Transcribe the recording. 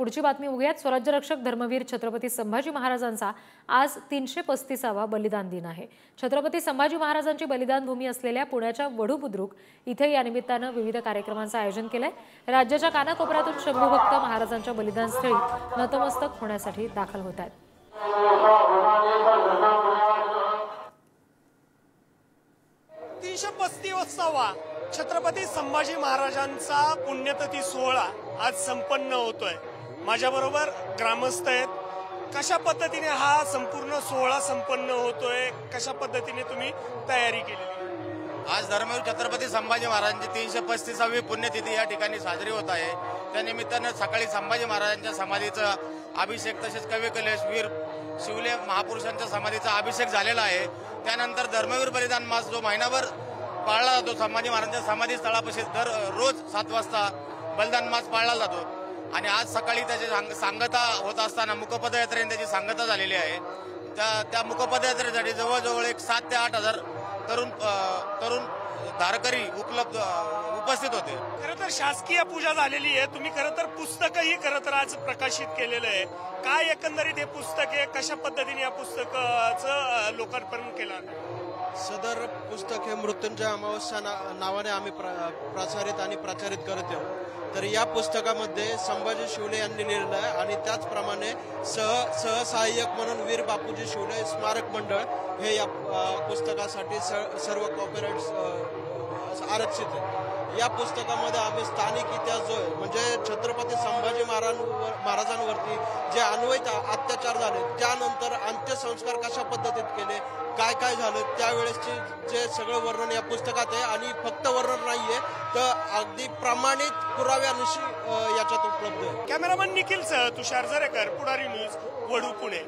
पुढची बातमी बघूयात। स्वराज्यरक्षक धर्मवीर छत्रपती संभाजी महाराजांचा आज 335वा बलिदान दिन आहे। छत्रपती संभाजी महाराजांची बलिदान भूमी असलेल्या पुण्याच्या वढू बुद्रुक इथे या निमित्तानं विविध कार्यक्रमांचं आयोजन केलंय। राज्याच्या कानाकोपऱ्यातून शंभू भक्त महाराजांच्या बलिदान स्थळी नतमस्तक होण्यासाठी दाखल होत आहेत। छत्रपती संभाजी महाराजांचा पुण्यतिथी सोहळा आज संपन्न होतोय। माझ्याबरोबर ग्रामस्थ आहेत। कशा पद्धतीने हा संपूर्ण सोहळा संपन्न होतोय, कशा पद्धतीने तुम्ही तयारी केली? आज धर्मवीर छत्रपती संभाजी महाराजांची 335वी पुण्यतिथी या ठिकाणी साजरी होत आहे। त्या निमित्तानं सकाळी संभाजी महाराजांच्या समाधीचा अभिषेक तसेच कवी कलेश वीर शिवले महापुरुषांच्या समाधीचा अभिषेक झालेला आहे। त्यानंतर धर्मवीर बलिदान मास जो महिनाभर पाळला जातो संभाजी महाराजांच्या समाधी स्थळापाशी रोज 7 वाजता बलिदान मास पाळला जातो आणि आज सकाळी त्याची सांगता होत असताना मुकपदयात्रेने त्याची सांगता झालेली आहे। त्या मुकपदयात्रेसाठी जवळजवळ 7 ते 8 हजार तरुण धारकरी उपस्थित होते। खरं तर शासकीय पूजा झालेली आहे। तुम्ही खरं तर पुस्तकही खरं तर आज प्रकाशित केलेलं आहे। काय एकंदरीत हे पुस्तक आहे, कशा पद्धतीने या पुस्तकाचं लोकार्पण केलं? सदर पुस्तक हे मृत्युंजय अमावस्या नावाने आम्ही प्रसारित आणि प्रचारित करत आहोत। तर या पुस्तकामध्ये संभाजी शिवले यांनी लिहिलं आहे आणि त्याचप्रमाणे सहसहाय्यक म्हणून वीर बापूजी शिवले स्मारक मंडळ हे या पुस्तकासाठी सर्व कॉपीराइट्स आरक्षित आहे। या पुस्तकामध्ये आम्ही स्थानिक इतिहास जो आहे म्हणजे छत्रपती संभाजी महाराजांवरती जे अनवैध अत्याचार झाले, त्यानंतर अंत्यसंस्कार कशा पद्धतीत केले, काय काय झालं त्यावेळेसचे जे सगळं वर्णन या पुस्तकात आहे आणि फक्त वर्णन नाहीये तर अगदी प्रमाणित पुराव्यानुसार याच्यात उपलब्ध आहे। कॅमेरामन निखिल सह तुषार जरेकर, पुढारी न्यूज, वढू, पुणे।